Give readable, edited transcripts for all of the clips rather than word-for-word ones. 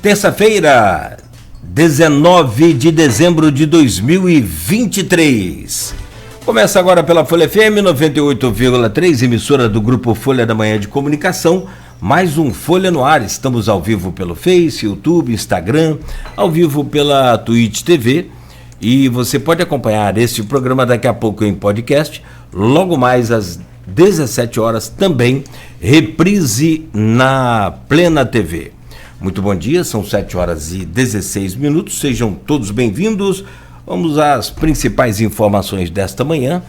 Terça-feira, 19 de dezembro de 2023. Começa agora pela Folha FM 98,3, emissora do Grupo Folha da Manhã de Comunicação. Mais um Folha no ar. Estamos ao vivo pelo Face, YouTube, Instagram, ao vivo pela Twitch TV. E você pode acompanhar este programa daqui a pouco em podcast. Logo mais às 17 horas também, reprise na Plena TV. Muito bom dia, são 7 horas e 16 minutos, sejam todos bem-vindos. Vamos às principais informações desta manhã,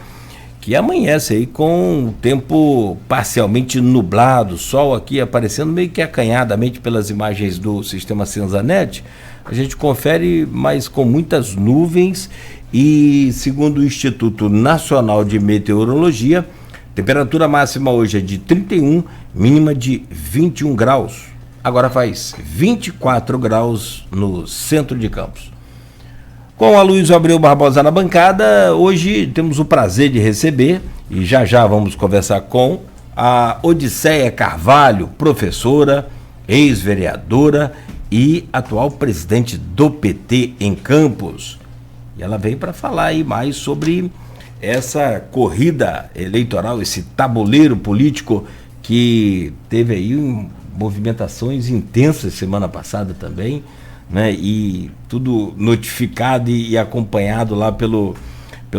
que amanhece aí com o tempo parcialmente nublado, sol aqui aparecendo meio que acanhadamente pelas imagens do sistema Censanet. A gente confere, mas com muitas nuvens e, segundo o Instituto Nacional de Meteorologia, temperatura máxima hoje é de 31, mínima de 21 graus. Agora faz 24 graus no centro de Campos. Com a Luiz Abreu Barbosa na bancada, hoje temos o prazer de receber, e já vamos conversar com a Odisseia Carvalho, professora, ex-vereadora e atual presidente do PT em Campos. E ela veio para falar aí mais sobre essa corrida eleitoral, esse tabuleiro político que teve aí movimentações intensas semana passada também, né? E tudo notificado e acompanhado lá pelo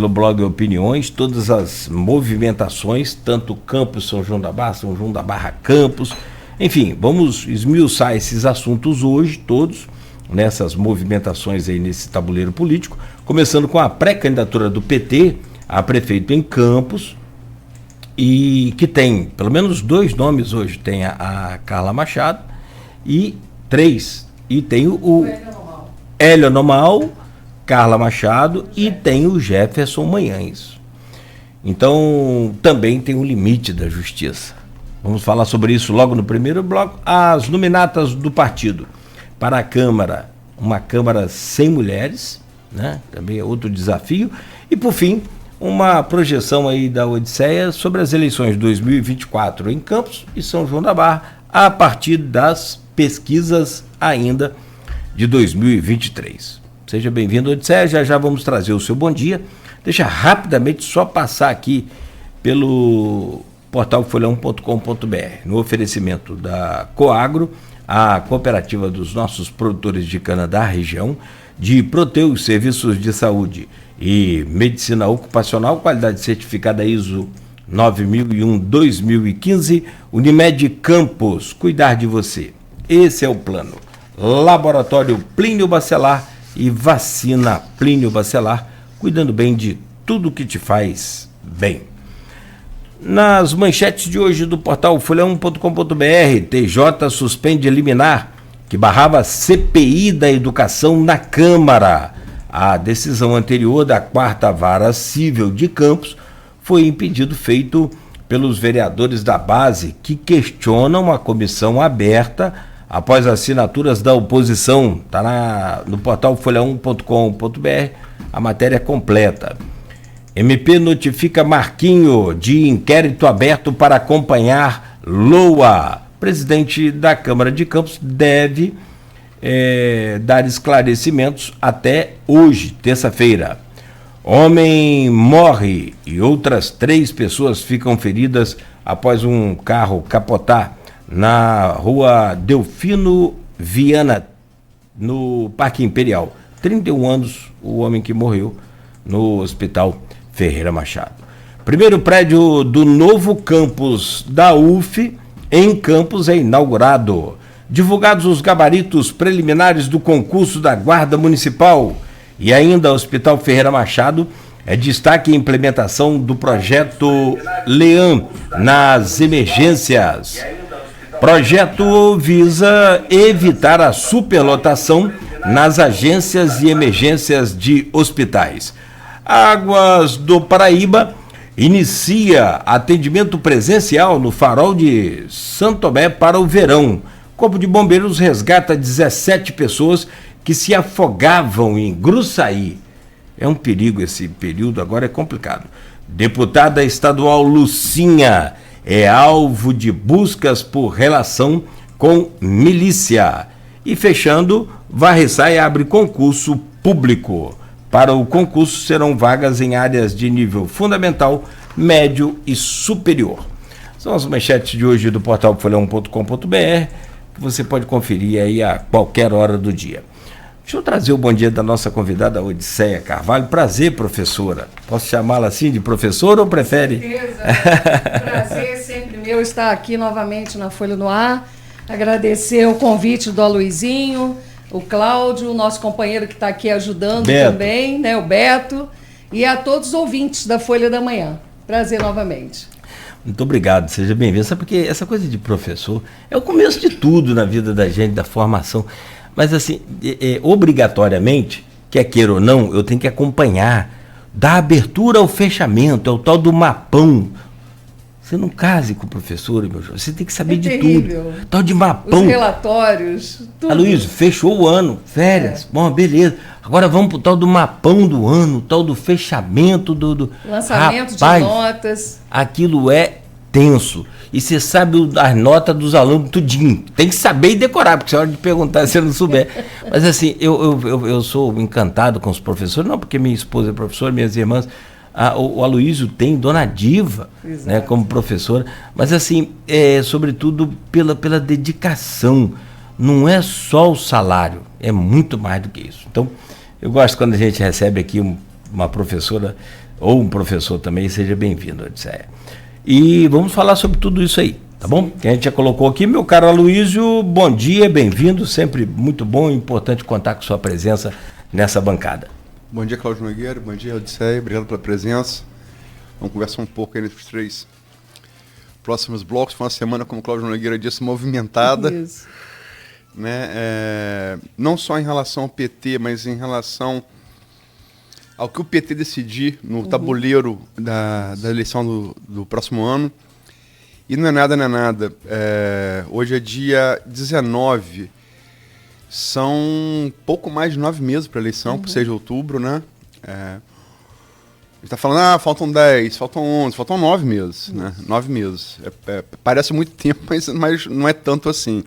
blog Opiniões, todas as movimentações, tanto Campos, São João da Barra Campos, enfim, vamos esmiuçar esses assuntos hoje todos, nessas movimentações aí nesse tabuleiro político, começando com a pré-candidatura do PT a prefeito em Campos, e que tem pelo menos 2 nomes hoje, tem a Carla Machado e 3, e tem o Hélio Nomal, Carla Machado e tem o Jefferson Manhães. Então também tem um limite da justiça. Vamos falar sobre isso logo no primeiro bloco. As nominatas do partido para a Câmara, uma Câmara sem mulheres, né? Também é outro desafio. E por fim, uma projeção aí da Odisseia sobre as eleições de 2024 em Campos e São João da Barra, a partir das pesquisas ainda de 2023. Seja bem-vindo, Odisseia, já vamos trazer o seu bom dia. Deixa rapidamente só passar aqui pelo portal folha1.com.br, no oferecimento da Coagro, a cooperativa dos nossos produtores de cana da região, de Proteus Serviços de Saúde e Medicina Ocupacional, qualidade certificada ISO 9001-2015, Unimed Campos, cuidar de você. Esse é o plano. Laboratório Plínio Bacelar e vacina Plínio Bacelar, cuidando bem de tudo que te faz bem. Nas manchetes de hoje do portal folha1.com.br, TJ suspende liminar que barrava CPI da educação na Câmara. A decisão anterior da 4ª Vara Cível de Campos foi impedido feito pelos vereadores da base que questionam a comissão aberta após assinaturas da oposição. Está no portal folha1.com.br a matéria completa. MP notifica Marquinho de inquérito aberto para acompanhar Loa. Presidente da Câmara de Campos deve dar esclarecimentos até hoje, terça-feira. Homem morre e outras 3 pessoas ficam feridas após um carro capotar na rua Delfino Viana, no Parque Imperial. 31 anos o homem que morreu no Hospital Ferreira Machado. Primeiro prédio do novo campus da UF em Campos é inaugurado. Divulgados os gabaritos preliminares do concurso da Guarda Municipal. E ainda o Hospital Ferreira Machado é destaque a implementação do projeto Leão nas emergências. Projeto visa evitar a superlotação nas agências e emergências de hospitais. Águas do Paraíba inicia atendimento presencial no Farol de Santo Tomé para o verão. Corpo de Bombeiros resgata 17 pessoas que se afogavam em Gruçaí. É um perigo esse período, agora é complicado. Deputada estadual Lucinha é alvo de buscas por relação com milícia. E fechando, Varre-Sai abre concurso público. Para o concurso serão vagas em áreas de nível fundamental, médio e superior. São as manchetes de hoje do portal folha1.com.br, que você pode conferir aí a qualquer hora do dia. Deixa eu trazer o bom dia da nossa convidada Odisseia Carvalho. Prazer, professora. Posso chamá-la assim de professora ou prefere? Com certeza. Prazer sempre meu estar aqui novamente na Folha no Ar. Agradecer o convite do Aloizinho, o Cláudio, o nosso companheiro que está aqui ajudando Beto. também, né, o Beto, e a todos os ouvintes da Folha da Manhã. Prazer novamente. Muito obrigado, seja bem-vindo. Sabe porque essa coisa de professor é o começo de tudo na vida da gente, da formação. Mas assim, obrigatoriamente, quer queira ou não, eu tenho que acompanhar, da abertura ao fechamento, é o tal do mapão. Você não case com o professor, meu jovem, você tem que saber de terrível. tudo. Tal de mapão. Os relatórios, tudo. Aloysio, fechou o ano, férias, bom, beleza. Agora vamos pro tal do mapão do ano, tal do fechamento do... Lançamento Rapaz, de notas. Aquilo é tenso. E você sabe as notas dos alunos tudinho. Tem que saber e decorar, porque é hora de perguntar se você não souber. Mas assim, eu sou encantado com os professores, não porque minha esposa é professora, minhas irmãs... O Aloysio tem Dona Diva, né, como professora, mas assim, sobretudo pela dedicação. Não é só o salário, é muito mais do que isso. Então, eu gosto quando a gente recebe aqui uma professora ou um professor também, seja bem-vindo, Odisseia. E vamos falar sobre tudo isso aí, tá bom? Que a gente já colocou aqui, meu caro Aloysio, bom dia, bem-vindo, sempre muito bom e importante contar com sua presença nessa bancada. Bom dia, Cláudio Nogueira. Bom dia, Odisseia. Obrigado pela presença. Vamos conversar um pouco aí entre os três próximos blocos. Foi uma semana, como o Cláudio Nogueira disse, movimentada. Isso. Né? Não só em relação ao PT, mas em relação ao que o PT decidir no tabuleiro da eleição do próximo ano. E não é nada. Hoje é dia 19. São pouco mais de 9 meses para a eleição, por 6 de outubro, né? A gente está falando, faltam 10, faltam 11, faltam 9 meses, né? 9 meses. Parece muito tempo, mas não é tanto assim.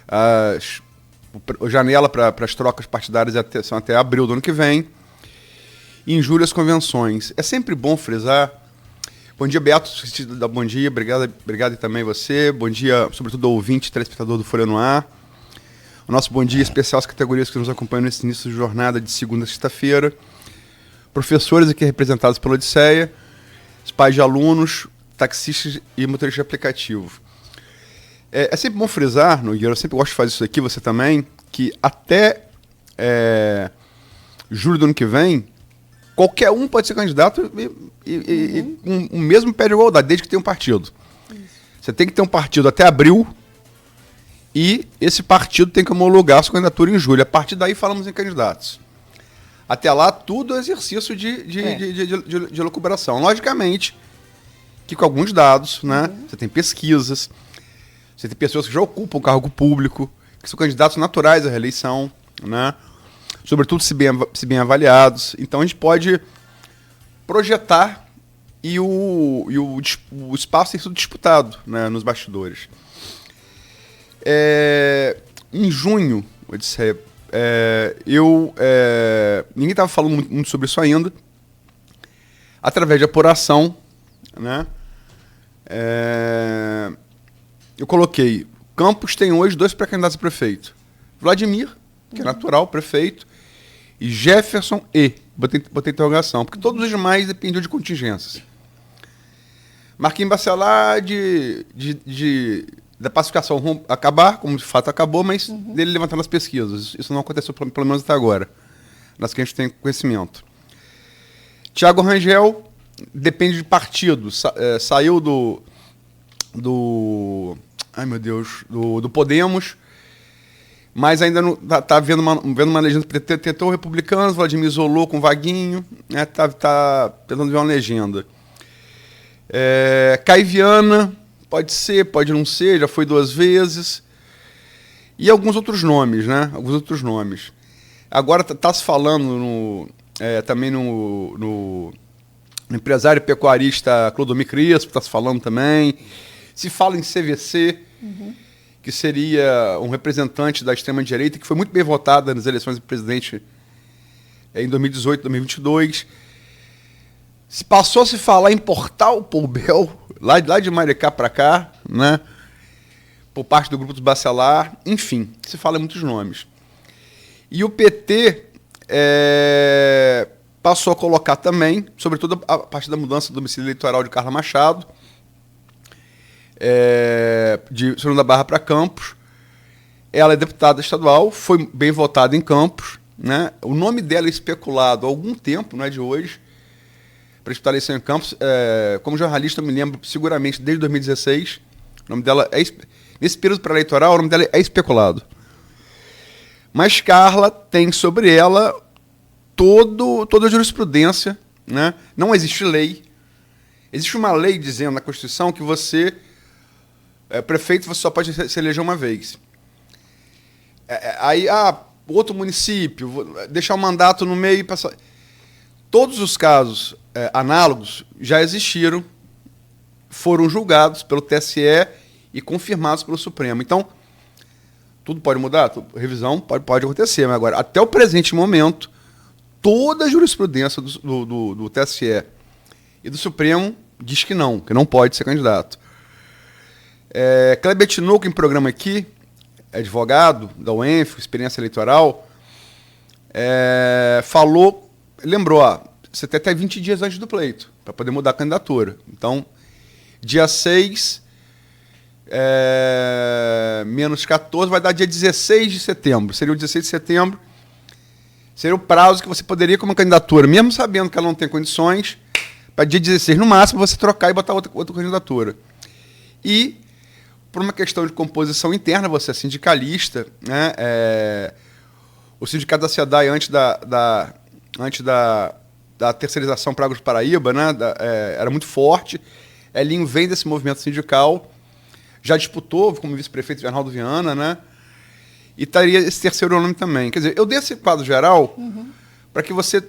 A janela para as trocas partidárias são até abril do ano que vem. E em julho as convenções. É sempre bom frisar. Bom dia, Beto. Bom dia, obrigado e também você. Bom dia, sobretudo, ao ouvinte, telespectador do Folha no Ar. O nosso bom dia especial às categorias que nos acompanham nesse início de jornada de segunda a sexta-feira. Professores aqui representados pela Odisseia, os pais de alunos, taxistas e motoristas de aplicativo. É sempre bom frisar, Nogueira, eu sempre gosto de fazer isso aqui, você também, que até julho do ano que vem, qualquer um pode ser candidato e com o mesmo pé de igualdade, desde que tenha um partido. Você tem que ter um partido até abril, e esse partido tem que homologar a sua candidatura em julho. A partir daí falamos em candidatos. Até lá, tudo é exercício de elucubração. Logicamente, que com alguns dados, né? Você tem pesquisas, você tem pessoas que já ocupam cargo público, que são candidatos naturais à reeleição, né? Sobretudo se bem avaliados. Então a gente pode projetar e o espaço tem sido disputado, né, nos bastidores. Em junho, Odisseia, ninguém estava falando muito sobre isso ainda. Através de apuração, né, eu coloquei: Campos tem hoje 2 pré-candidatos a prefeito. Vladimir, que é natural, prefeito, e Jefferson botei interrogação, porque todos os demais dependiam de contingências. Marquinhos Bacelar da pacificação acabar, como de fato acabou, mas dele levantando as pesquisas. Isso não aconteceu, pelo menos até agora, nas que a gente tem conhecimento. Tiago Rangel depende de partido. Saiu do Podemos, mas ainda está vendo uma legenda. Tentou Republicanos, Vladimir isolou com Vaguinho, né, tá tentando ver uma legenda. Caiviana, pode ser, pode não ser, já foi 2 vezes. E alguns outros nomes, né? Agora está se falando também no empresário pecuarista Clodomir Crespo, está se falando também. Se fala em CVC. que seria um representante da extrema-direita, que foi muito bem votada nas eleições de presidente em 2018, 2022. Passou a se falar em importar o Poubel, lá de Maricá para cá, né? Por parte do grupo dos Bacelar, enfim, se fala em muitos nomes. E o PT passou a colocar também, sobretudo a partir da mudança do domicílio eleitoral de Carla Machado, de São João da Barra para Campos. Ela é deputada estadual, foi bem votada em Campos, né? O nome dela é especulado há algum tempo, não é de hoje, para disputar a eleição em Campos. Como jornalista, eu me lembro seguramente desde 2016. O nome dela nesse período pré-eleitoral, o nome dela é especulado. Mas Carla tem sobre ela toda a jurisprudência, né? Não existe lei. Existe uma lei dizendo na Constituição que você, prefeito, você só pode se eleger uma vez. Aí, outro município, deixar o mandato no meio e passar. Todos os casos análogos já existiram, foram julgados pelo TSE e confirmados pelo Supremo. Então, tudo pode mudar? Revisão pode acontecer, mas agora, até o presente momento, toda a jurisprudência do TSE e do Supremo diz que não pode ser candidato. Kleber Tinoco, em programa aqui, advogado da UENF, experiência eleitoral, lembrou, você tem até 20 dias antes do pleito, para poder mudar a candidatura. Então, dia 6, menos 14, vai dar dia 16 de setembro. Seria o 16 de setembro, seria o prazo que você poderia, como candidatura, mesmo sabendo que ela não tem condições, para dia 16, no máximo, você trocar e botar outra candidatura. E, por uma questão de composição interna, você é sindicalista, né? O sindicato da SEDAI, antes da terceirização para Águas do Paraíba, né? Era muito forte. Elinho vem desse movimento sindical, já disputou como vice-prefeito de Arnaldo Viana, né? E estaria esse terceiro nome também. Quer dizer, eu dei esse quadro geral para que você...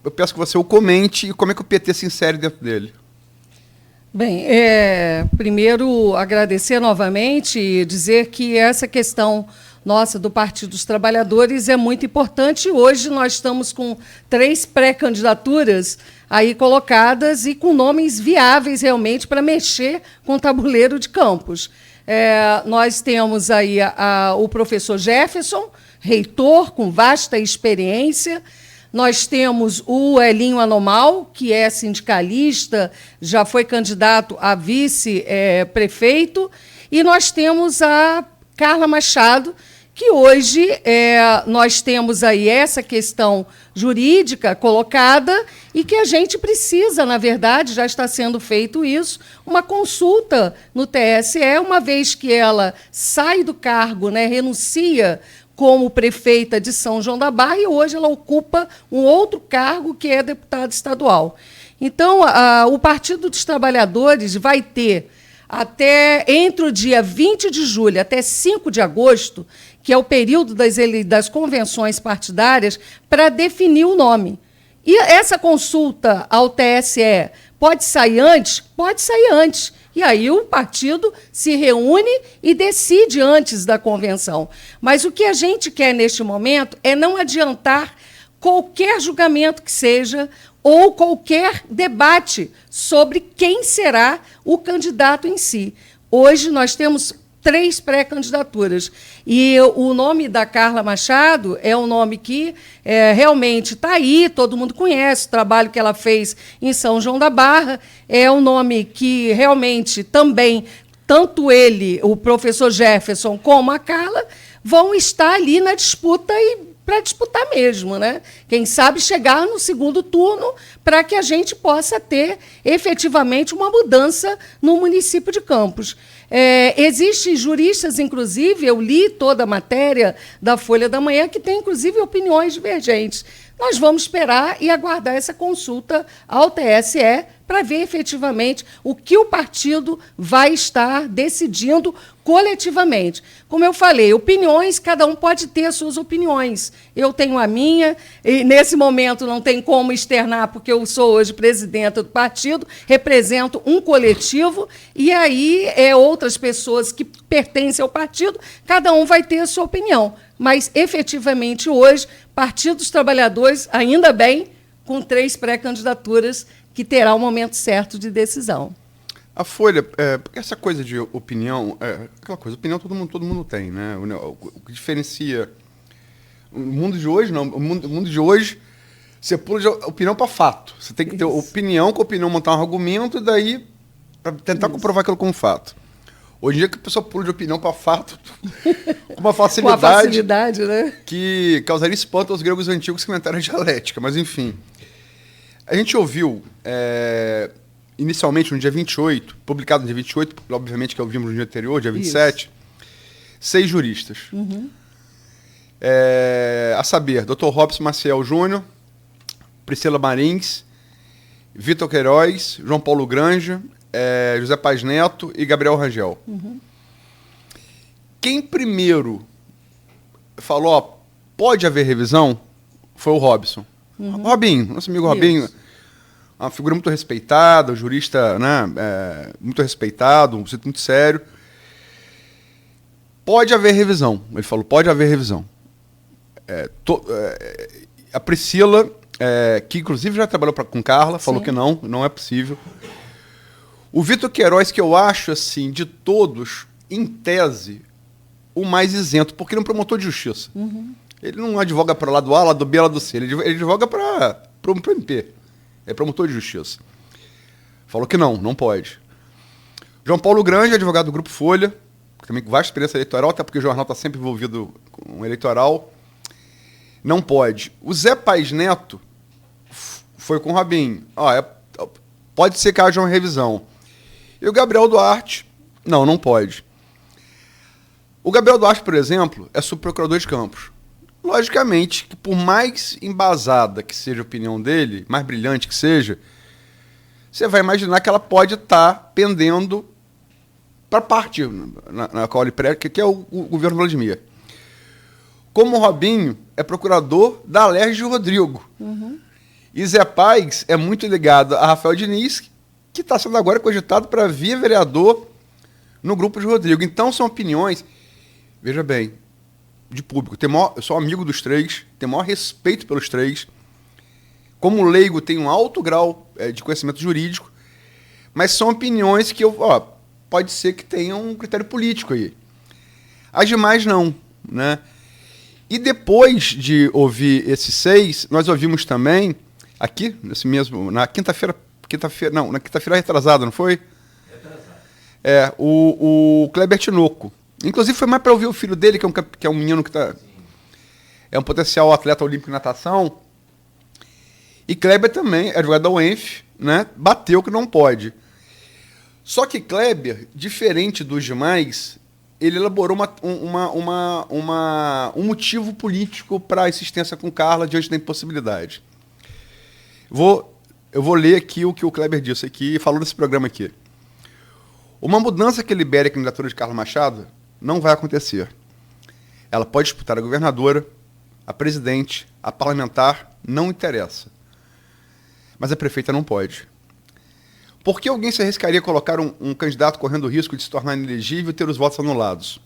eu peço que você o comente e como é que o PT se insere dentro dele. Bem, primeiro agradecer novamente e dizer que essa questão nossa do Partido dos Trabalhadores é muito importante. Hoje nós estamos com 3 pré-candidaturas aí colocadas e com nomes viáveis realmente para mexer com o tabuleiro de Campos. Nós temos aí o professor Jefferson, reitor com vasta experiência. Nós temos o Elinho Anomal, que é sindicalista, já foi candidato a vice-prefeito, e nós temos a Carla Machado, que hoje nós temos aí essa questão jurídica colocada e que a gente precisa, na verdade, já está sendo feito isso, uma consulta no TSE, uma vez que ela sai do cargo, né, renuncia como prefeita de São João da Barra, e hoje ela ocupa um outro cargo, que é deputada estadual. Então, o Partido dos Trabalhadores vai ter, até entre o dia 20 de julho até 5 de agosto, que é o período das convenções partidárias, para definir o nome. E essa consulta ao TSE pode sair antes? Pode sair antes. E aí o partido se reúne e decide antes da convenção. Mas o que a gente quer neste momento é não adiantar qualquer julgamento que seja ou qualquer debate sobre quem será o candidato em si. Hoje nós temos 3 pré-candidaturas. E o nome da Carla Machado é um nome que realmente está aí, todo mundo conhece o trabalho que ela fez em São João da Barra. É um nome que realmente também, tanto ele, o professor Jefferson, como a Carla, vão estar ali na disputa e para disputar mesmo, né? Quem sabe chegar no segundo turno para que a gente possa ter efetivamente uma mudança no município de Campos. Existem juristas, inclusive, eu li toda a matéria da Folha da Manhã, que tem, inclusive, opiniões divergentes. nós vamos esperar e aguardar essa consulta ao TSE para ver efetivamente o que o partido vai estar decidindo coletivamente. Como eu falei, opiniões, cada um pode ter as suas opiniões. Eu tenho a minha, e nesse momento não tem como externar, porque eu sou hoje presidenta do partido, represento um coletivo, e aí outras pessoas que pertencem ao partido, cada um vai ter a sua opinião. Mas, efetivamente, hoje, Partido dos Trabalhadores, ainda bem, com 3 pré-candidaturas, que terá o momento certo de decisão. A Folha, porque essa coisa de opinião, aquela coisa, opinião todo mundo tem, né? O que diferencia o mundo de hoje, não, o mundo de hoje, você pula de opinião para fato. Você tem que ter opinião, com a opinião montar um argumento, e daí para tentar comprovar aquilo como fato. Hoje em dia que a pessoa pula de opinião para fato com uma facilidade, com a facilidade, né? Que causaria espanto aos gregos antigos que inventaram a dialética, mas enfim. A gente ouviu, inicialmente no dia 28, publicado no dia 28, obviamente que ouvimos no dia anterior, dia 27, 6 juristas. Uhum. A saber, Dr. Robson Maciel Júnior, Priscila Marins, Vitor Queiroz, João Paulo Granja, José Paz Neto e Gabriel Rangel. Uhum. Quem primeiro falou, pode haver revisão, foi o Robson. Uhum. Robinho, nosso amigo Robinho, uma figura muito respeitada, um jurista, né, muito respeitado, um sujeito muito sério. Pode haver revisão. Ele falou, pode haver revisão. A Priscila, que inclusive já trabalhou com Carla, falou que não é possível. O Vitor Queiroz, que eu acho, assim, de todos, em tese, o mais isento, porque ele é um promotor de justiça. Uhum. Ele não advoga para o lado A, lado B, lado C. Ele advoga para o MP. É promotor de justiça. Falou que não pode. João Paulo Granja, advogado do Grupo Folha, que também com vasta experiência eleitoral, até porque o jornal está sempre envolvido com o eleitoral. Não pode. O Zé Paz Neto foi com o Robinho. Pode ser que haja uma revisão. E o Gabriel Duarte, não pode. O Gabriel Duarte, por exemplo, é subprocurador de Campos. Logicamente, que por mais embasada que seja a opinião dele, mais brilhante que seja, você vai imaginar que ela pode estar pendendo para a parte na qual ele prega, que é o governo Vladimir. Como o Robinho é procurador da Alerj de Rodrigo. Uhum. E Zé Paz é muito ligado a Rafael Diniz, que está sendo agora cogitado para vir vereador no grupo de Rodrigo. Então são opiniões, veja bem, de público. Eu sou amigo dos 3, tenho maior respeito pelos 3. Como leigo, tenho um alto grau de conhecimento jurídico, mas são opiniões que pode ser que tenham um critério político aí. As demais não, né? E depois de ouvir esses 6, nós ouvimos também, aqui, na quinta-feira retrasada, não foi? Retrasada. O Kleber Tinoco. Inclusive foi mais para ouvir o filho dele, que é um menino que é um potencial atleta olímpico de natação. E Kleber também, advogado da UENF, né, bateu que não pode. Só que Kleber, diferente dos demais, ele elaborou um motivo político para a insistência com Carla diante da impossibilidade. Eu vou ler aqui o que o Kleber disse aqui e falou nesse programa aqui. Uma mudança que libere a candidatura de Carla Machado não vai acontecer. Ela pode disputar a governadora, a presidente, a parlamentar, não interessa. Mas a prefeita não pode. Por que alguém se arriscaria a colocar um candidato correndo o risco de se tornar inelegível e ter os votos anulados?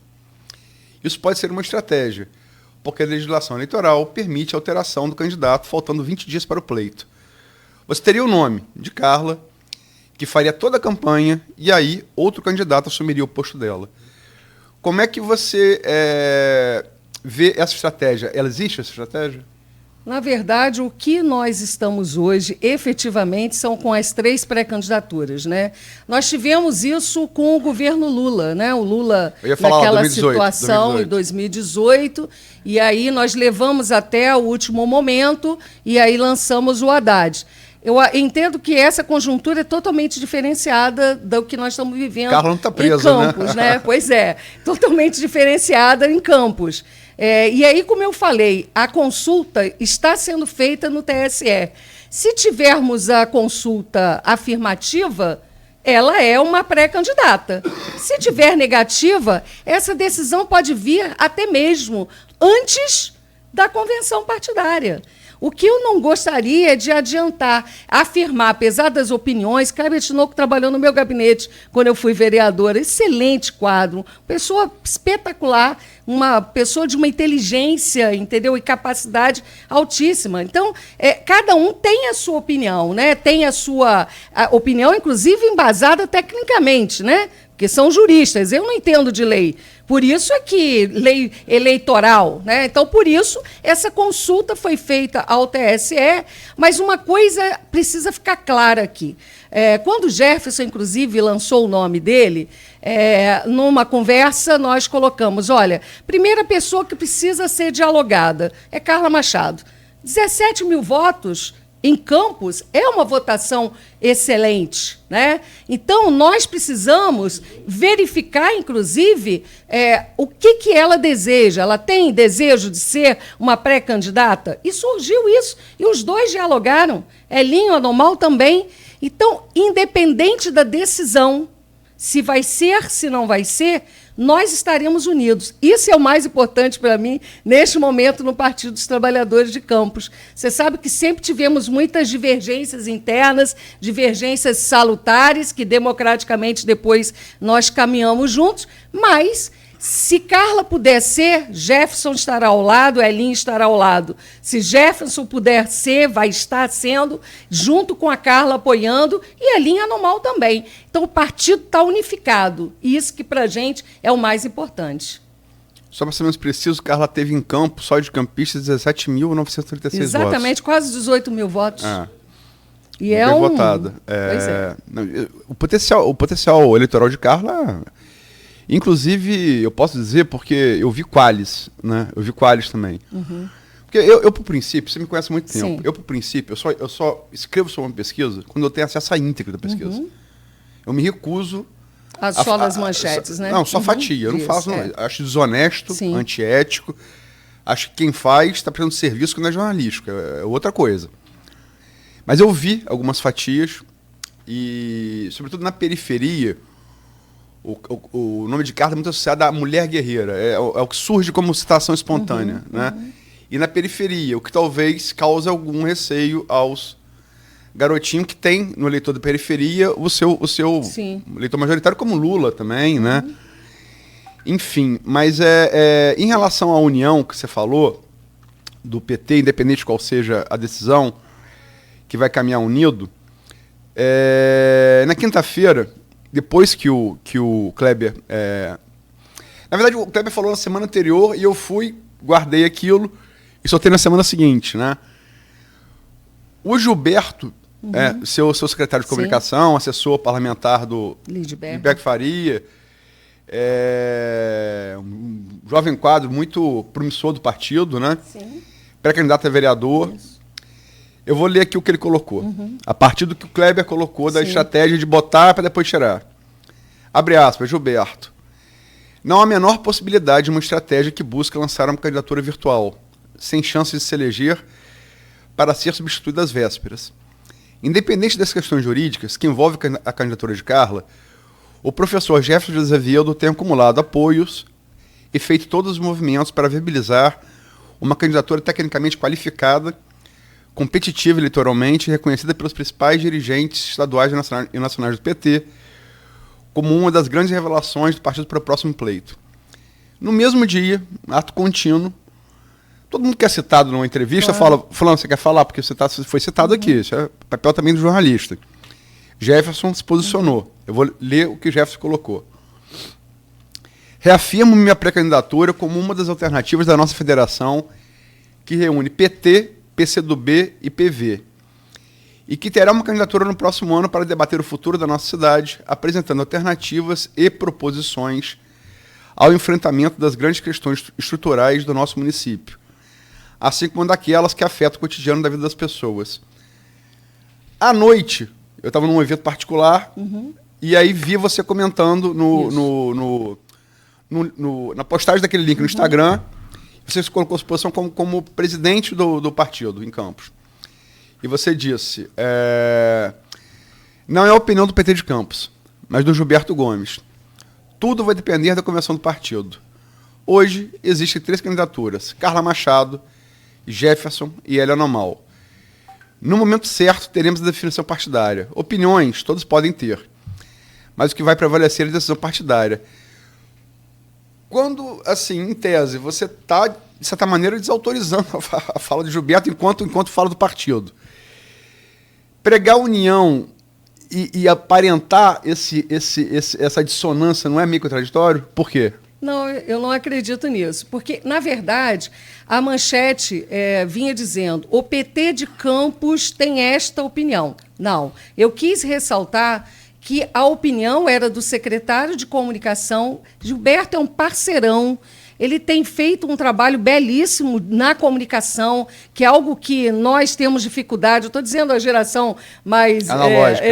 Isso pode ser uma estratégia, porque a legislação eleitoral permite a alteração do candidato faltando 20 dias para o pleito. Você teria o nome de Carla, que faria toda a campanha, e aí outro candidato assumiria o posto dela. Como é que você vê essa estratégia? Ela existe, essa estratégia? Na verdade, o que nós estamos hoje, efetivamente, são com as 3 pré-candidaturas, né? Nós tivemos isso com o governo Lula, né? O Lula, naquela 2018, situação, em 2018, e aí nós levamos até o último momento, e aí lançamos o Haddad. Eu entendo que essa conjuntura é totalmente diferenciada do que nós estamos vivendo Carla não tá presa, em Campos, né? Pois é, totalmente diferenciada em Campos. E aí, como eu falei, a consulta está sendo feita no TSE. Se tivermos a consulta afirmativa, ela é uma pré-candidata. Se tiver negativa, essa decisão pode vir até mesmo antes da convenção partidária. O que eu não gostaria é de adiantar, afirmar, apesar das opiniões. Kleber Tinoco trabalhou no meu gabinete quando eu fui vereadora. Excelente quadro, pessoa espetacular, uma pessoa de uma inteligência, entendeu? E capacidade altíssima. Então, cada um tem a sua opinião, né? Tem a sua opinião, inclusive, embasada tecnicamente, né? Porque são juristas. Eu não entendo de lei. Por isso é que lei eleitoral, né? Então, por isso, essa consulta foi feita ao TSE, mas uma coisa precisa ficar clara aqui. Quando o Jefferson, inclusive, lançou o nome dele, numa conversa, nós colocamos, olha, primeira pessoa que precisa ser dialogada é Carla Machado. 17 mil votos em Campos é uma votação excelente, né? Então, nós precisamos verificar, inclusive, o que ela deseja. Ela tem desejo de ser uma pré-candidata? E surgiu isso. E os dois dialogaram. Elinho Anormal também. Então, independente da decisão, se vai ser, se não vai ser, nós estaremos unidos. Isso é o mais importante para mim, neste momento, no Partido dos Trabalhadores de Campos. Você sabe que sempre tivemos muitas divergências internas, divergências salutares, que democraticamente depois nós caminhamos juntos, mas se Carla puder ser, Jefferson estará ao lado, Elinho estará ao lado. Se Jefferson puder ser, vai estar sendo, junto com a Carla apoiando, e Elinho Anormal também. Então, o partido está unificado. E isso que, para a gente, é o mais importante. Só para ser mais preciso, Carla teve em campo, só de campistas, 17.936 votos. Exatamente, quase 18 mil votos. E bem votada. Pois é. O potencial eleitoral de Carla... Inclusive, eu posso dizer, porque eu vi Qualis, né? Eu vi Qualis também. Uhum. Porque eu, por princípio, você me conhece há muito tempo, Sim. eu, por princípio, eu só escrevo sobre uma pesquisa quando eu tenho acesso à íntegra da pesquisa. Uhum. Eu me recuso... Só das manchetes, né? Não, só fatia. Eu não faço, não. Acho desonesto, Sim. antiético. Acho que quem faz está prestando serviço que não é jornalístico, é outra coisa. Mas eu vi algumas fatias e, sobretudo na periferia, o nome de Carla é muito associado à mulher guerreira. É o que surge como citação espontânea. Né? E na periferia, o que talvez cause algum receio aos garotinhos que tem no eleitor da periferia o seu eleitor majoritário, como Lula também. Né? Enfim, mas em relação à união que você falou, do PT, independente de qual seja a decisão, que vai caminhar unido, na quinta-feira, depois que o Kleber... Na verdade, o Kleber falou na semana anterior e eu guardei aquilo e soltei na semana seguinte. Né? O Gilberto, seu secretário de comunicação, assessor parlamentar do Lidberg Faria, um jovem quadro muito promissor do partido, né? Pré-candidato a vereador. Isso. Eu vou ler aqui o que ele colocou. A partir do que o Kleber colocou da estratégia de botar para depois tirar. Abre aspas, Gilberto. Não há a menor possibilidade de uma estratégia que busca lançar uma candidatura virtual, sem chances de se eleger, para ser substituída às vésperas. Independente das questões jurídicas que envolvem a candidatura de Carla, o professor Jefferson de Azevedo tem acumulado apoios e feito todos os movimentos para viabilizar uma candidatura tecnicamente qualificada, competitiva eleitoralmente, reconhecida pelos principais dirigentes estaduais e nacionais do PT, como uma das grandes revelações do partido para o próximo pleito. No mesmo dia, ato contínuo, todo mundo que é citado numa entrevista fala, fulano, você quer falar? Porque você foi citado aqui, isso é papel também do jornalista. Jefferson se posicionou. Eu vou ler o que o Jefferson colocou. Reafirmo minha pré-candidatura como uma das alternativas da nossa federação, que reúne PT, PCdoB e PV, e que terá uma candidatura no próximo ano para debater o futuro da nossa cidade, apresentando alternativas e proposições ao enfrentamento das grandes questões estruturais do nosso município, assim como daquelas que afetam o cotidiano da vida das pessoas. À noite, eu estava num evento particular, e aí vi você comentando na postagem daquele link no Instagram, Você se colocou a sua posição como presidente do partido em Campos. E você disse, não é a opinião do PT de Campos, mas do Gilberto Gomes. Tudo vai depender da convenção do partido. Hoje, existem 3 candidaturas, Carla Machado, Jefferson e Helena Mal. No momento certo, teremos a definição partidária. Opiniões, todos podem ter. Mas o que vai prevalecer é a decisão partidária. Quando, assim, em tese, você está, de certa maneira, desautorizando a fala de Gilberto enquanto fala do partido. Pregar união e aparentar essa dissonância não é meio contraditório? Por quê? Não, eu não acredito nisso, porque, na verdade, a manchete vinha dizendo o PT de Campos tem esta opinião. Não, eu quis ressaltar que a opinião era do secretário de comunicação. Gilberto é um parceirão, ele tem feito um trabalho belíssimo na comunicação, que é algo que nós temos dificuldade. Eu estou dizendo a geração mais... analógica.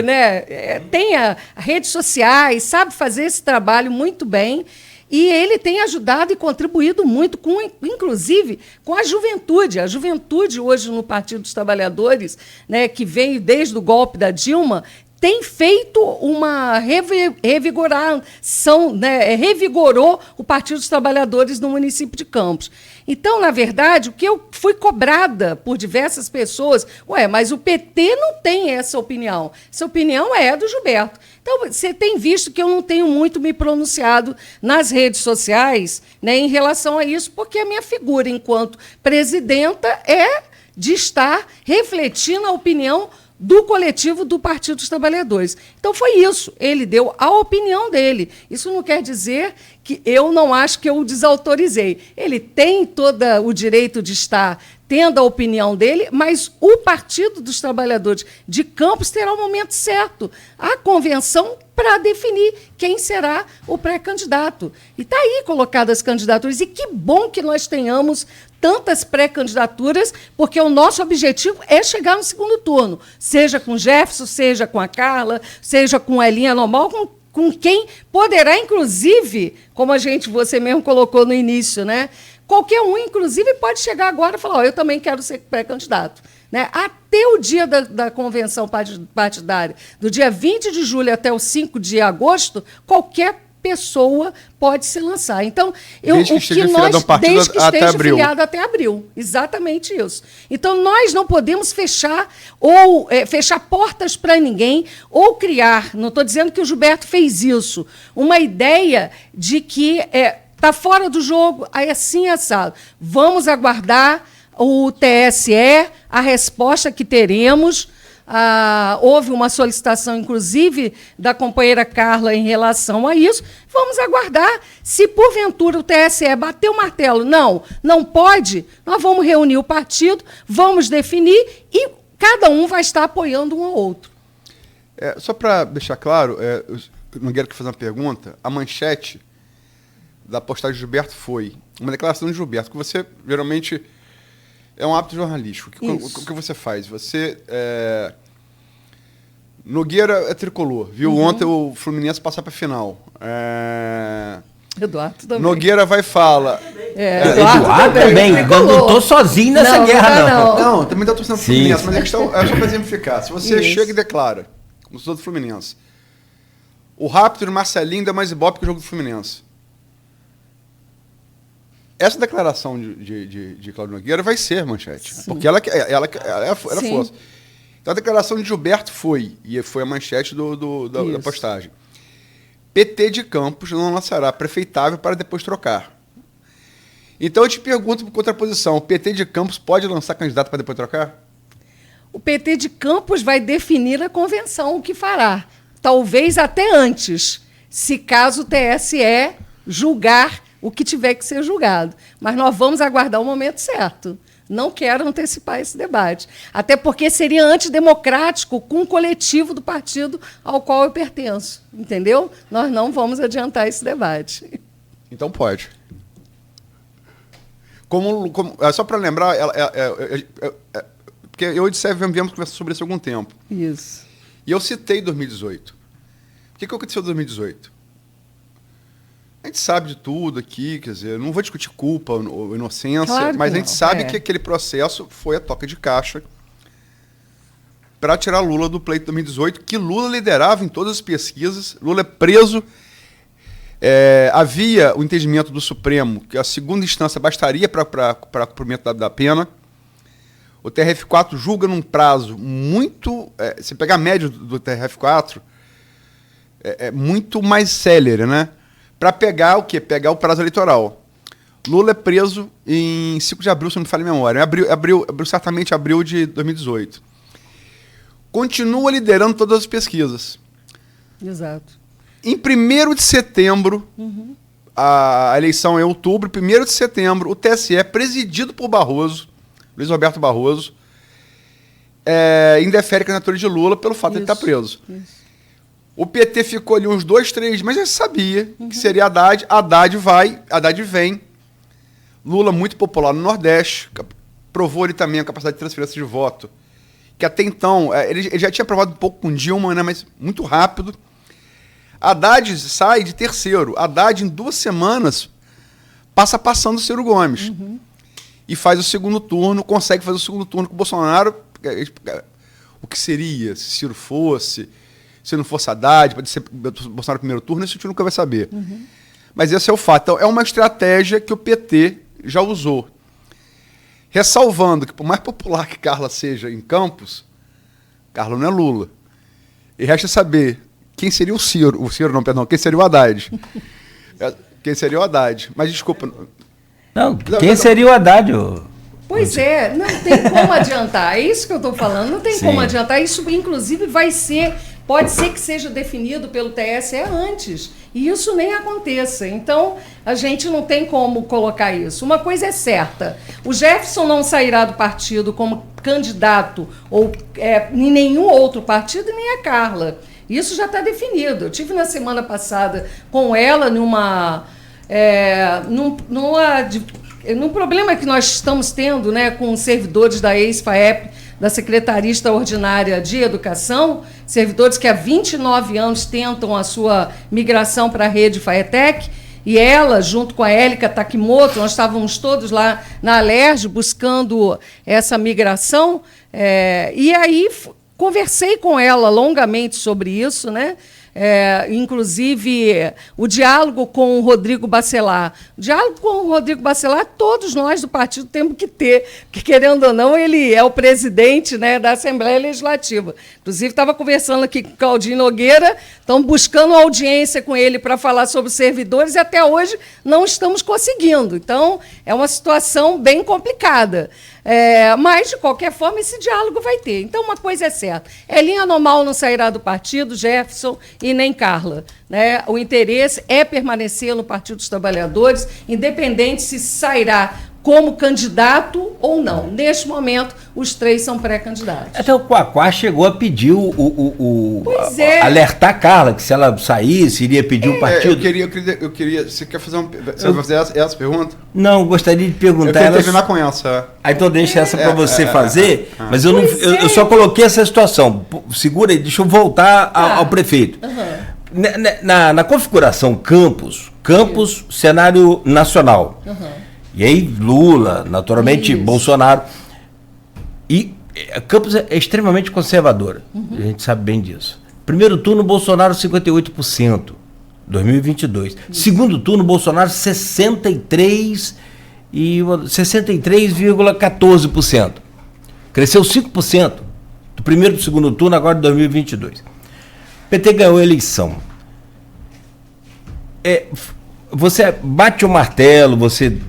Tem redes sociais, sabe fazer esse trabalho muito bem. E ele tem ajudado e contribuído muito, inclusive, com a juventude. A juventude hoje no Partido dos Trabalhadores, né, que veio desde o golpe da Dilma, tem feito uma revigoração, né, revigorou o Partido dos Trabalhadores no município de Campos. Então, na verdade, o que eu fui cobrada por diversas pessoas, mas o PT não tem essa opinião. Essa opinião é do Gilberto. Então, você tem visto que eu não tenho muito me pronunciado nas redes sociais, né, em relação a isso, porque a minha figura enquanto presidenta é de estar refletindo a opinião do coletivo do Partido dos Trabalhadores. Então, foi isso. Ele deu a opinião dele. Isso não quer dizer que eu não acho que eu o desautorizei. Ele tem todo o direito de estar tendo a opinião dele, mas o Partido dos Trabalhadores de Campos terá o momento certo, a convenção, para definir quem será o pré-candidato. E está aí colocadas as candidaturas. E que bom que nós tenhamos tantas pré-candidaturas, porque o nosso objetivo é chegar no segundo turno, seja com Jefferson, seja com a Carla, seja com a Elinha Normal, com quem poderá, inclusive, como você mesmo colocou no início, né? Qualquer um, inclusive, pode chegar agora e falar, eu também quero ser pré-candidato. Né? Até o dia da convenção partidária, do dia 20 de julho até o 5 de agosto, qualquer pessoa pode se lançar. Então, desde que esteja filiado até abril. Exatamente isso. Então, nós não podemos fechar portas para ninguém ou criar, não estou dizendo que o Gilberto fez isso, uma ideia de que está fora do jogo, aí assim assado. Vamos aguardar o TSE, a resposta que teremos. Houve uma solicitação, inclusive, da companheira Carla em relação a isso. Vamos aguardar. Se, porventura, o TSE bater o martelo, não pode, nós vamos reunir o partido, vamos definir e cada um vai estar apoiando um ao outro. Só para deixar claro, o Nogueira quer fazer uma pergunta. A manchete da postagem de Gilberto foi uma declaração de Gilberto, que você geralmente... É um hábito jornalístico. O que você faz? Você... Nogueira é tricolor. Viu ontem o Fluminense passar para a final. Eduardo também. Nogueira vai e fala... Eduardo também. Eu não estou sozinho nessa guerra, não. Não, também está torcendo para o Fluminense. Mas a questão é só para exemplificar. Se você chega e declara, como sou do Fluminense, o rápido de Marcelinho dá mais ibope que o jogo do Fluminense. Essa declaração de Cláudio Nogueira vai ser manchete, porque ela é a força. Então, a declaração de Gilberto foi a manchete da postagem. PT de Campos não lançará prefeitável para depois trocar. Então, eu te pergunto, por contraposição, o PT de Campos pode lançar candidato para depois trocar? O PT de Campos vai definir a convenção, o que fará. Talvez até antes, se caso o TSE julgar o que tiver que ser julgado. Mas nós vamos aguardar o momento certo. Não quero antecipar esse debate. Até porque seria antidemocrático com o coletivo do partido ao qual eu pertenço. Entendeu? Nós não vamos adiantar esse debate. Então pode. Só para lembrar, porque eu e o Dissé viemos conversar sobre isso há algum tempo. Isso. E eu citei 2018. O que aconteceu em 2018? A gente sabe de tudo aqui, quer dizer, não vou discutir culpa ou inocência, Claro mas a que gente não, sabe que aquele processo foi a toca de caixa para tirar Lula do pleito de 2018, que Lula liderava em todas as pesquisas. Lula é preso. Havia o entendimento do Supremo que a segunda instância bastaria para cumprimento da pena. O TRF4 julga num prazo muito... se pegar a média do TRF4, é muito mais célere, né? Para pegar o quê? Pegar o prazo eleitoral. Lula é preso em 5 de abril, se não me falha a memória. Certamente abril de 2018. Continua liderando todas as pesquisas. Exato. Em 1º de setembro, a eleição é em outubro, 1º de setembro, o TSE, presidido por Barroso, Luiz Roberto Barroso, indefere a candidatura de Lula pelo fato de ele estar preso. Isso. O PT ficou ali uns 2, 3 meses, mas já sabia que seria Haddad vem. Lula muito popular no Nordeste, provou ele também a capacidade de transferência de voto, que até então, ele já tinha provado um pouco com Dilma, né, mas muito rápido. Haddad sai de terceiro. Haddad, em 2 semanas, passando o Ciro Gomes. E faz o segundo turno, consegue fazer o segundo turno com o Bolsonaro. O que seria se Ciro fosse... Se não fosse Haddad, pode ser Bolsonaro no primeiro turno, isso a gente nunca vai saber. Mas esse é o fato. Então, é uma estratégia que o PT já usou. Ressalvando que, por mais popular que Carla seja em Campos, Carla não é Lula. E resta saber quem seria o Ciro. Quem seria o Haddad. Quem seria o Haddad. Mas, desculpa... Não, quem seria o Haddad? Pois não tem como adiantar. É isso que eu estou falando. Não tem como adiantar. Isso, inclusive, pode ser que seja definido pelo TSE antes. E isso nem aconteça. Então, a gente não tem como colocar isso. Uma coisa é certa. O Jefferson não sairá do partido como candidato ou em nenhum outro partido, nem a Carla. Isso já está definido. Eu tive na semana passada com ela num problema que nós estamos tendo, né, com os servidores da ex-FAEP, da Secretaria Extraordinária de Educação, servidores que há 29 anos tentam a sua migração para a rede FAETEC, e ela, junto com a Élica Takimoto, nós estávamos todos lá na Alerj buscando essa migração, e aí conversei com ela longamente sobre isso, né? Inclusive, o diálogo com o Rodrigo Bacelar. O diálogo com o Rodrigo Bacelar, todos nós do partido temos que ter, porque, querendo ou não, ele é o presidente, né, da Assembleia Legislativa. Inclusive, estava conversando aqui com o Claudinho Nogueira, estamos buscando audiência com ele para falar sobre os servidores e até hoje não estamos conseguindo. Então, é uma situação bem complicada. Mas, de qualquer forma, esse diálogo vai ter. Então, uma coisa é certa. Elinha Normal não sairá do partido, Jefferson e nem Carla. Né? O interesse é permanecer no Partido dos Trabalhadores, independente se sairá como candidato ou não. Neste momento, os 3 são pré-candidatos. Até o Quaquá chegou a pedir alertar a Carla, que se ela saísse, iria pedir o partido. Eu queria... Você quer fazer você vai fazer essa pergunta? Não, gostaria de perguntar. Eu quero terminar com essa. Então deixa essa para você fazer, mas eu só coloquei essa situação. Segura aí, deixa eu voltar ao prefeito. Na configuração Campos, cenário nacional. E aí, Lula, naturalmente, Bolsonaro. E Campos é extremamente conservadora. A gente sabe bem disso. Primeiro turno, Bolsonaro, 58%, 2022. Segundo turno, Bolsonaro, 63,14%. Cresceu 5% do primeiro e do segundo turno, agora de 2022. O PT ganhou a eleição. Você bate o martelo, você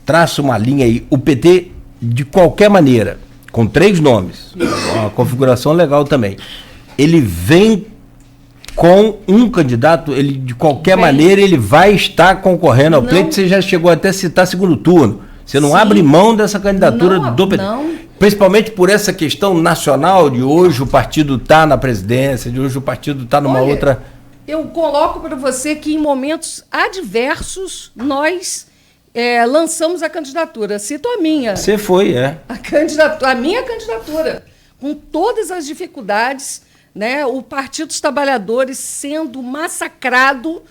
traça uma linha aí, o PT, de qualquer maneira, com 3 nomes, uma configuração legal também, ele vem com um candidato, ele de qualquer maneira, ele vai estar concorrendo ao pleito. Você já chegou até a citar segundo turno. Você não abre mão dessa candidatura do PT. Principalmente por essa questão nacional de hoje o partido está na presidência, de hoje o partido está numa outra... Eu coloco para você que em momentos adversos nós... lançamos a candidatura. Cito a minha. Você foi, A minha candidatura. Com todas as dificuldades, né, o Partido dos Trabalhadores sendo massacrado,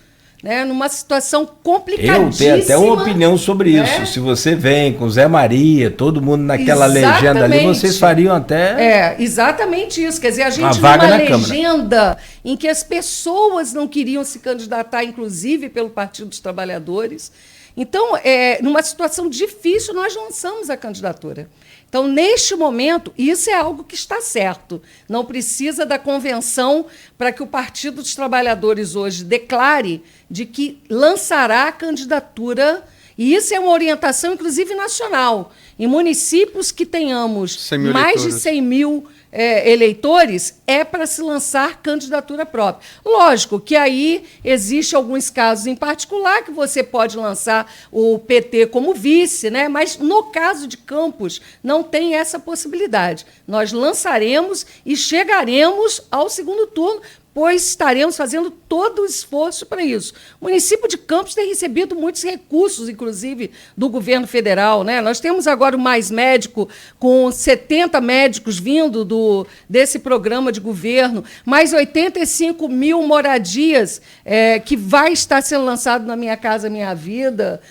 né, numa situação complicadíssima. Eu tenho até uma opinião sobre isso. Se você vem com Zé Maria, todo mundo naquela legenda ali, vocês fariam até... Exatamente isso. Quer dizer, a gente numa legenda em que as pessoas não queriam se candidatar, inclusive pelo Partido dos Trabalhadores. Então, numa situação difícil, nós lançamos a candidatura. Então, neste momento, isso é algo que está certo. Não precisa da convenção para que o Partido dos Trabalhadores hoje declare de que lançará a candidatura, e isso é uma orientação, inclusive, nacional. Em municípios que tenhamos mais de 100 mil eleitores, é para se lançar candidatura própria. Lógico que aí existe alguns casos em particular que você pode lançar o PT como vice, né? Mas no caso de Campos não tem essa possibilidade. Nós lançaremos e chegaremos ao segundo turno, pois estaremos fazendo todo o esforço para isso. O município de Campos tem recebido muitos recursos, inclusive, do governo federal, né? Nós temos agora o Mais Médico, com 70 médicos vindo desse programa de governo, mais 85 mil moradias que vai estar sendo lançado na Minha Casa Minha Vida.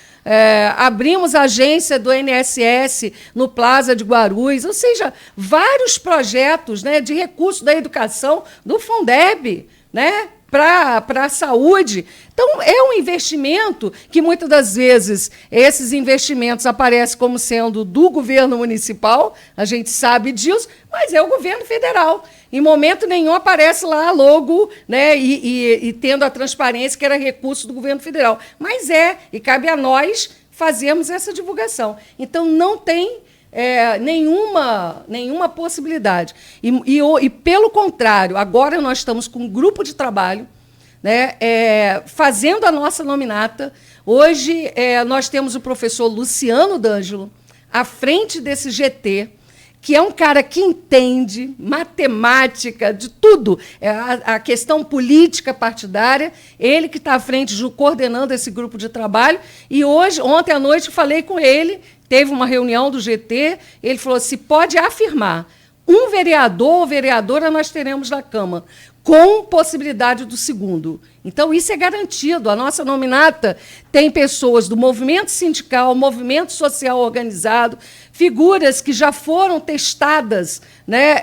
Abrimos a agência do INSS no Plaza de Guarulhos, ou seja, vários projetos, né, de recurso da educação, do Fundeb, né, para a saúde. Então, é um investimento que, muitas das vezes, esses investimentos aparecem como sendo do governo municipal, a gente sabe disso, mas é o governo federal. Em momento nenhum aparece lá logo, né, e tendo a transparência que era recurso do governo federal. Mas e cabe a nós fazermos essa divulgação. Então, não tem nenhuma possibilidade. E, pelo contrário, agora nós estamos com um grupo de trabalho, né, fazendo a nossa nominata. Hoje, nós temos o professor Luciano D'Angelo à frente desse GT, que é um cara que entende matemática, de tudo, a questão política partidária, ele que está à frente, coordenando esse grupo de trabalho, e ontem à noite, falei com ele, teve uma reunião do GT, ele falou, se pode afirmar, um vereador ou vereadora nós teremos na Câmara, com possibilidade do segundo. Então, isso é garantido. A nossa nominata tem pessoas do movimento sindical, movimento social organizado, figuras que já foram testadas, né,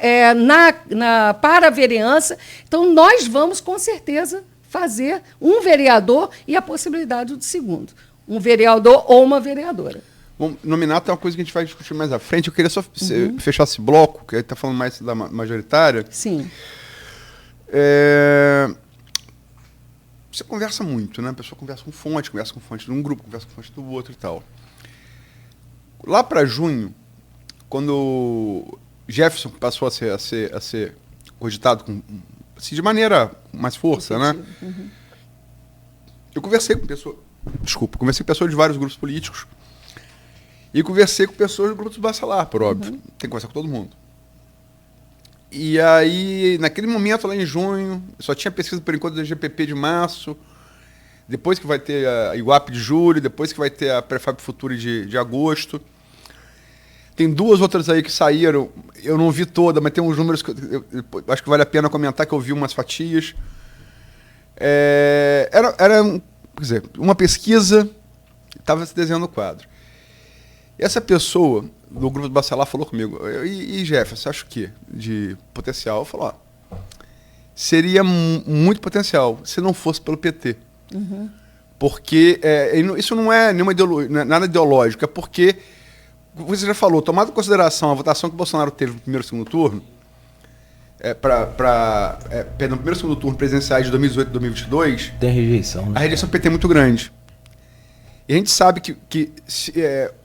para a vereança. Então, nós vamos, com certeza, fazer um vereador e a possibilidade do segundo. Um vereador ou uma vereadora. Bom, nominato é uma coisa que a gente vai discutir mais à frente. Eu queria só fechar esse bloco, que está falando mais da majoritária. Sim. Você conversa muito, né? A pessoa conversa com fonte de um grupo, conversa com fonte do outro e tal. Lá para junho, quando Jefferson passou a ser cogitado assim, de maneira com mais força, né? Uhum. Eu conversei com pessoas de vários grupos políticos e conversei com pessoas do grupo do Bacelar, por óbvio. Tem que conversar com todo mundo. E aí, naquele momento, lá em junho, só tinha pesquisa por enquanto da GPP de março, depois que vai ter a Iguape de julho, depois que vai ter a Prefab Futura de agosto. Tem duas outras aí que saíram, eu não vi toda, mas tem uns números que eu acho que vale a pena comentar, que eu vi umas fatias. Quer dizer, uma pesquisa, estava se desenhando o quadro. E essa pessoa do grupo do Bacelar falou comigo, e Jefferson, você acha o quê de potencial? Eu falei, seria muito potencial se não fosse pelo PT. Uhum. Porque isso não é nada ideológico, é porque, você já falou, tomado em consideração a votação que o Bolsonaro teve no primeiro e segundo turno, no primeiro e segundo turno presidenciais de 2018 e 2022, tem rejeição, né? A rejeição do PT é muito grande. E a gente sabe que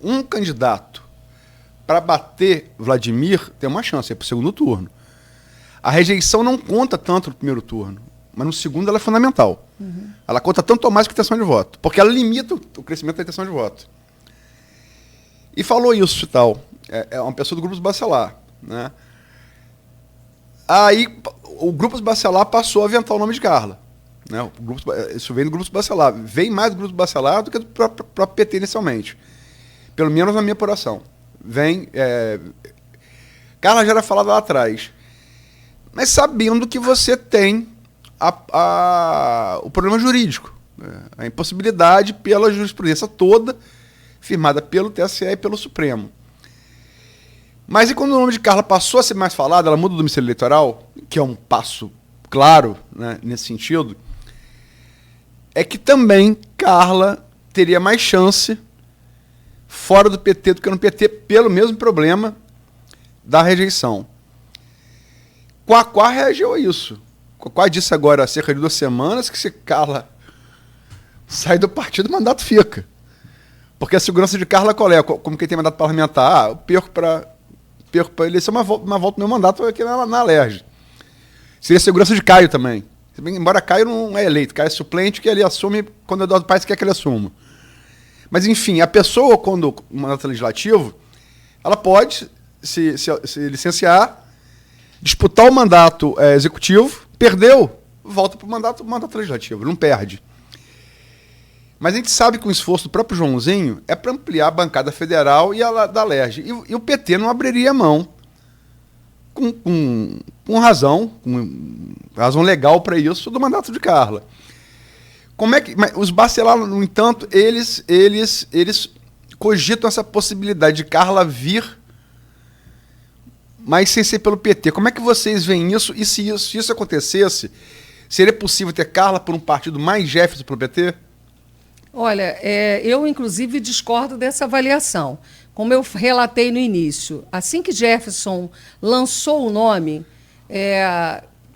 um candidato para bater Vladimir tem uma chance, para o segundo turno. A rejeição não conta tanto no primeiro turno, mas no segundo ela é fundamental. Uhum. Ela conta tanto ou mais que a intenção de voto, porque ela limita o crescimento da intenção de voto. E falou isso e tal. É uma pessoa do Grupo Bacelar, né? Aí o Grupo Bacelar passou a aventar o nome de Carla. Né? Isso vem do Grupo Bacelar. Vem mais do Grupo Bacelar do que do próprio PT inicialmente. Pelo menos na minha apuração. Carla já era falada lá atrás. Mas sabendo que você tem o problema jurídico. a impossibilidade pela jurisprudência toda, firmada pelo TSE e pelo Supremo. Mas e quando o nome de Carla passou a ser mais falado, ela muda o domicílio eleitoral, que é um passo claro, né, nesse sentido, é que também Carla teria mais chance fora do PT do que no PT, pelo mesmo problema da rejeição. Quaquá reagiu a isso. Quaquá disse agora, há cerca de 2 semanas, que se Carla sai do partido, o mandato fica. Porque a segurança de Carla qual é? Como quem tem mandato parlamentar, eu perco para eleição, mas volto no meu mandato aqui na Alerj. Seria a segurança de Caio também. Embora Caio não é eleito, Caio é suplente, que ele assume quando o Eduardo Paes quer que ele assuma. Mas, enfim, a pessoa, quando o mandato legislativo, ela pode se licenciar, disputar o mandato executivo, perdeu, volta para o mandato legislativo, não perde. Mas a gente sabe que o esforço do próprio Joãozinho é para ampliar a bancada federal e a da Alerj. E o PT não abriria mão, com razão legal para isso, do mandato de Carla. Como é que os bacelares, no entanto, eles cogitam essa possibilidade de Carla vir, mas sem ser pelo PT. Como é que vocês veem isso? E se isso acontecesse, seria possível ter Carla por um partido mais Jefferson pelo PT? Olha, eu inclusive discordo dessa avaliação. Como eu relatei no início, assim que Jefferson lançou o nome,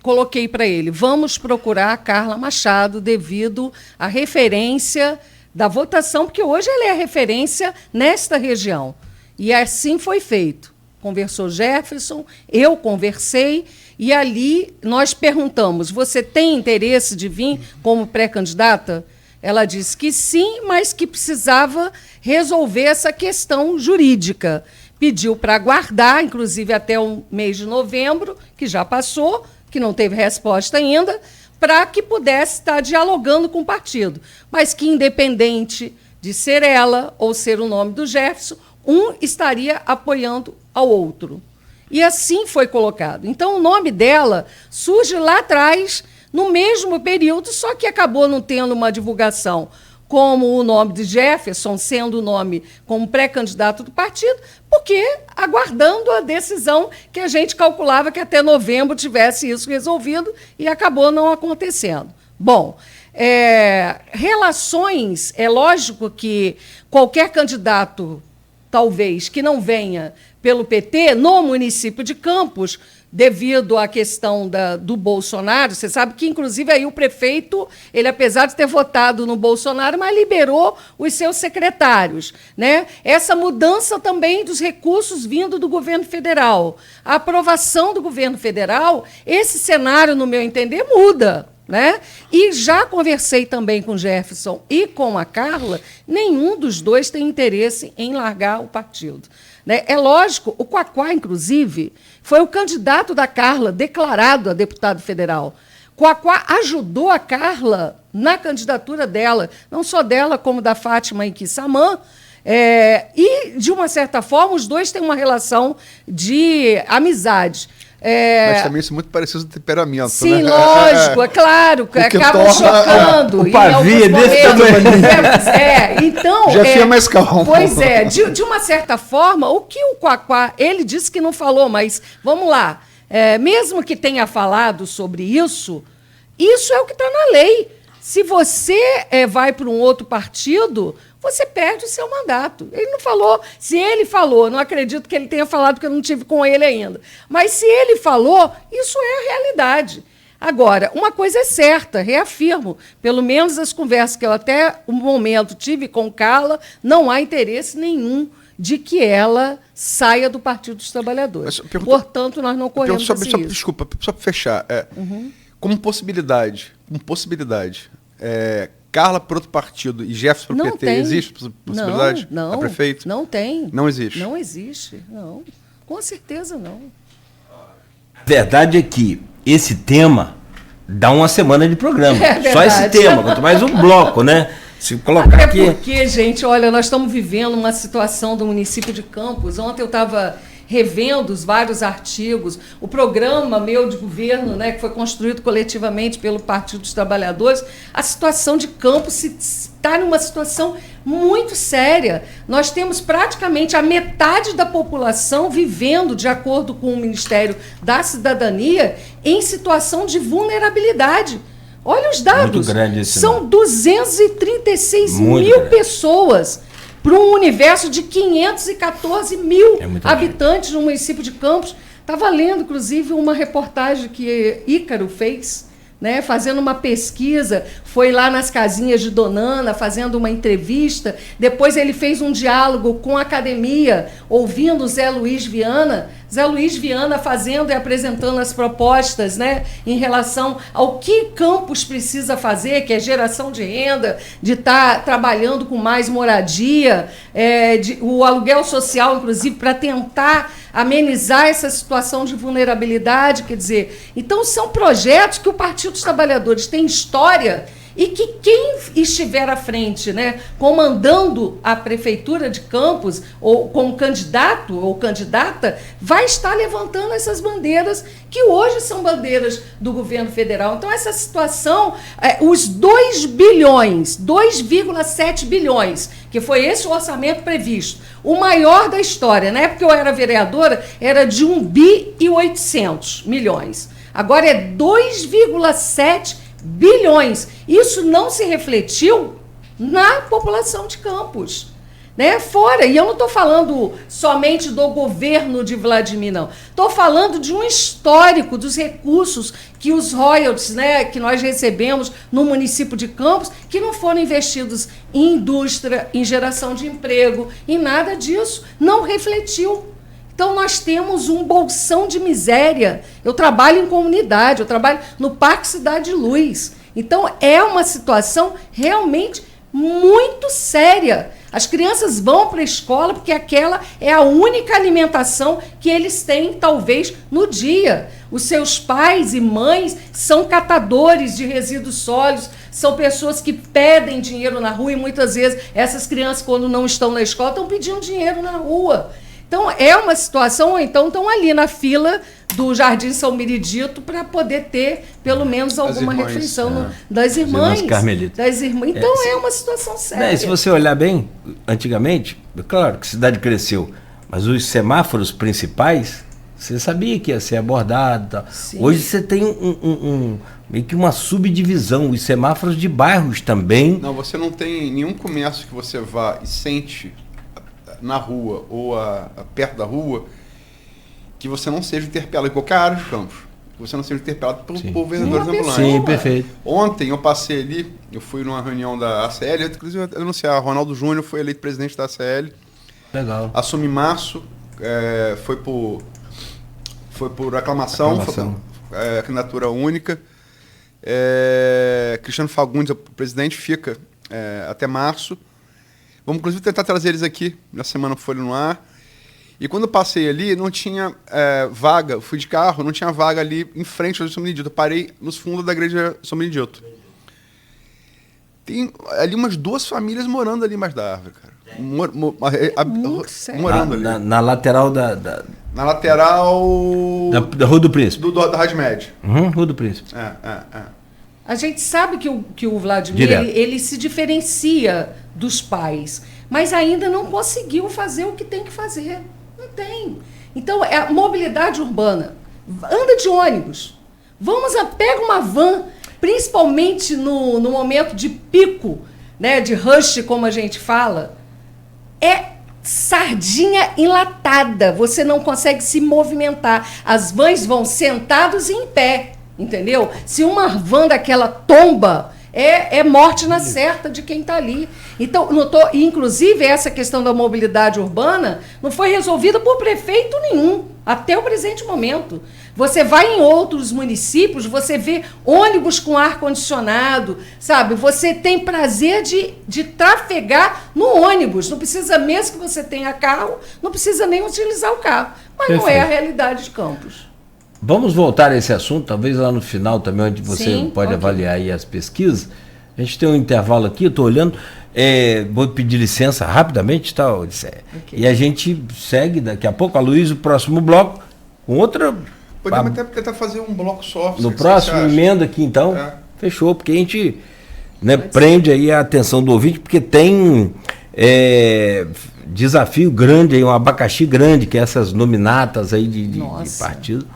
coloquei para ele, vamos procurar a Carla Machado devido à referência da votação, porque hoje ela é a referência nesta região. E assim foi feito. Conversou Jefferson, eu conversei, e ali nós perguntamos, você tem interesse de vir como pré-candidata? Ela disse que sim, mas que precisava resolver essa questão jurídica. Pediu para aguardar, inclusive até o mês de novembro, que já passou, que não teve resposta ainda, para que pudesse estar dialogando com o partido. Mas que, independente de ser ela ou ser o nome do Jefferson, um estaria apoiando ao outro. E assim foi colocado. Então, o nome dela surge lá atrás, no mesmo período, só que acabou não tendo uma divulgação como o nome de Jefferson, sendo o nome como pré-candidato do partido, porque aguardando a decisão que a gente calculava que até novembro tivesse isso resolvido e acabou não acontecendo. Bom, relações, é lógico que qualquer candidato, talvez, que não venha pelo PT, no município de Campos, devido à questão do Bolsonaro, você sabe que, inclusive, aí o prefeito, ele, apesar de ter votado no Bolsonaro, mas liberou os seus secretários, né? Essa mudança também dos recursos vindo do governo federal. A aprovação do governo federal, esse cenário, no meu entender, muda, né? E já conversei também com Jefferson e com a Carla, nenhum dos dois tem interesse em largar o partido. Né? É lógico, o Quaquá, inclusive, foi o candidato da Carla declarado a deputado federal. Quaquá ajudou a Carla na candidatura dela, não só dela, como da Fátima Inquissamã, e, de uma certa forma, os dois têm uma relação de amizade. Mas também isso é muito parecido com o temperamento. Sim, né? lógico, é claro, acaba chocando. O pavio é desse tamanho. Então... Já fica mais calmo. Pois é, de uma certa forma, o que o Quaquá, ele disse que não falou, mas vamos lá, mesmo que tenha falado sobre isso é o que está na lei. Se você vai para um outro partido, você perde o seu mandato. Ele não falou. Se ele falou, não acredito que ele tenha falado, porque eu não tive com ele ainda. Mas se ele falou, isso é a realidade. Agora, uma coisa é certa, reafirmo, pelo menos as conversas que eu até o momento tive com Carla, não há interesse nenhum de que ela saia do Partido dos Trabalhadores. Portanto, nós não corremos esse risco. Desculpa, só para fechar. Como possibilidade, Carla para outro partido e Jefferson para o PT, existe possibilidade? Não, a prefeito? Não tem. Não existe? Não existe, não. Com certeza não. A verdade é que esse tema dá uma semana de programa. Só esse tema, quanto mais um bloco, né? Se colocar Até aqui... porque, gente, olha, nós estamos vivendo uma situação do município de Campos. Ontem eu estava revendo os vários artigos, o programa meu de governo, né, que foi construído coletivamente pelo Partido dos Trabalhadores, a situação de Campos está numa situação muito séria. Nós temos praticamente a metade da população vivendo, de acordo com o Ministério da Cidadania, em situação de vulnerabilidade. Olha os dados. Muito grande esse São número. 236 Muito mil grande. pessoas para um universo de 514 mil muita habitantes no município de Campos. Estava lendo, inclusive, uma reportagem que Ícaro fez, né, fazendo uma pesquisa, foi lá nas casinhas de Donana, fazendo uma entrevista, depois ele fez um diálogo com a academia, ouvindo o Zé Luiz Viana fazendo e apresentando as propostas, né, em relação ao que Campos precisa fazer, que é geração de renda, de estar trabalhando com mais moradia, o aluguel social, inclusive, para tentar amenizar essa situação de vulnerabilidade, quer dizer, então são projetos que o Partido dos Trabalhadores tem história e que quem estiver à frente, né, comandando a Prefeitura de Campos, ou como candidato ou candidata, vai estar levantando essas bandeiras, que hoje são bandeiras do governo federal. Então, essa situação, os 2 bilhões, 2,7 bilhões, que foi esse o orçamento previsto, o maior da história, na época que eu era vereadora, era de 1,8 bilhões. Agora é 2,7 bilhões. Isso não se refletiu na população de Campos, né? Fora, e eu não estou falando somente do governo de Vladimir, não. Estou falando de um histórico dos recursos que os royalties, né, que nós recebemos no município de Campos, que não foram investidos em indústria, em geração de emprego, em nada disso. Não refletiu. Então, nós temos um bolsão de miséria. Eu trabalho em comunidade, eu trabalho no Parque Cidade de Luz. Então, é uma situação realmente muito séria. As crianças vão para a escola porque aquela é a única alimentação que eles têm, talvez, no dia. Os seus pais e mães são catadores de resíduos sólidos, são pessoas que pedem dinheiro na rua e, muitas vezes, essas crianças, quando não estão na escola, estão pedindo dinheiro na rua. Então, é uma situação, ou então estão ali na fila do Jardim São Benedito para poder ter, pelo menos, alguma refeição das irmãs. Das irmãs. Então, é uma situação séria. Se você olhar bem, antigamente, claro que a cidade cresceu, mas os semáforos principais, você sabia que ia ser abordado. Tal. Hoje você tem meio que uma subdivisão, os semáforos de bairros também. Não, você não tem nenhum comércio que você vá e sente na rua ou perto da rua que você não seja interpelado em qualquer área de Campos, que você não seja interpelado por vendedores ambulantes. Sim, perfeito. Ontem eu passei ali, eu fui numa reunião da ACL, inclusive anunciar, Ronaldo Júnior foi eleito presidente da ACL. Legal. Assume em março, foi por aclamação. Candidatura única. Cristiano Fagundes, o presidente, fica até março. Vamos, inclusive, tentar trazer eles aqui na semana Folha no Ar. E quando eu passei ali, não tinha vaga. Fui de carro, não tinha vaga ali em frente ao São Benedito. Eu parei nos fundos da igreja São Benedito. Tem ali umas 2 famílias morando ali embaixo da árvore, cara. Morando ali. Na lateral na lateral... Da Rua do Príncipe. Da Rádio Média. Rua do Príncipe. A gente sabe que o Vladimir ele se diferencia dos pais, mas ainda não conseguiu fazer o que tem que fazer. Não tem. Então, é a mobilidade urbana. Anda de ônibus. Pega uma van, principalmente no momento de pico, né, de rush, como a gente fala, é sardinha enlatada. Você não consegue se movimentar. As vans vão sentados e em pé. Entendeu? Se uma van daquela tomba, é morte na certa de quem está ali. Então, inclusive, essa questão da mobilidade urbana não foi resolvida por prefeito nenhum, até o presente momento. Você vai em outros municípios, você vê ônibus com ar-condicionado, sabe? Você tem prazer de trafegar no ônibus. Não precisa, mesmo que você tenha carro, não precisa nem utilizar o carro. Mas Perfeito. Não é a realidade de Campos. Vamos voltar a esse assunto, talvez lá no final também, onde você pode avaliar aí as pesquisas. A gente tem um intervalo aqui, eu estou olhando. Vou pedir licença rapidamente, tá, Odisseia? Okay. E a gente segue daqui a pouco, a Luiz, o próximo bloco, com outra... Podemos até tentar fazer um bloco só. No próximo, emenda aqui então. Fechou, porque a gente, né, prende aí a atenção do ouvinte, porque tem desafio grande, aí, um abacaxi grande, que é essas nominatas aí de partido,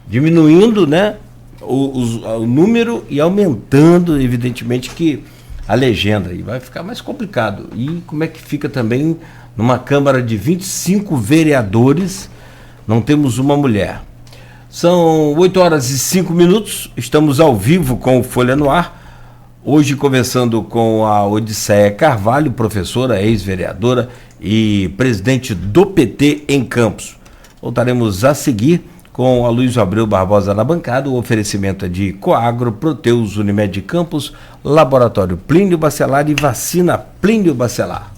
diminuindo, né, o número e aumentando, evidentemente, que a legenda aí vai ficar mais complicado. E como é que fica também numa Câmara de 25 vereadores, não temos uma mulher. São 8h05, estamos ao vivo com o Folha no Ar, hoje conversando com a Odisseia Carvalho, professora, ex-vereadora e presidente do PT em Campos. Voltaremos a seguir com a Luiz Abreu Barbosa na bancada. O oferecimento é de Coagro, Proteus, Unimed Campos, Laboratório Plínio Bacelar e Vacina Plínio Bacelar.